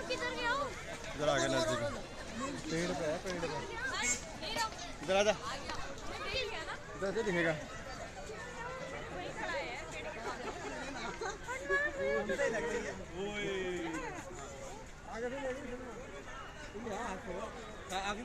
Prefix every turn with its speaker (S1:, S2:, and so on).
S1: किधर गया हो?
S2: इधर आ गया नजदीक। पेड़ पे है, पेड़ पे। इधर आजा, इधर से दिखेगा। आगे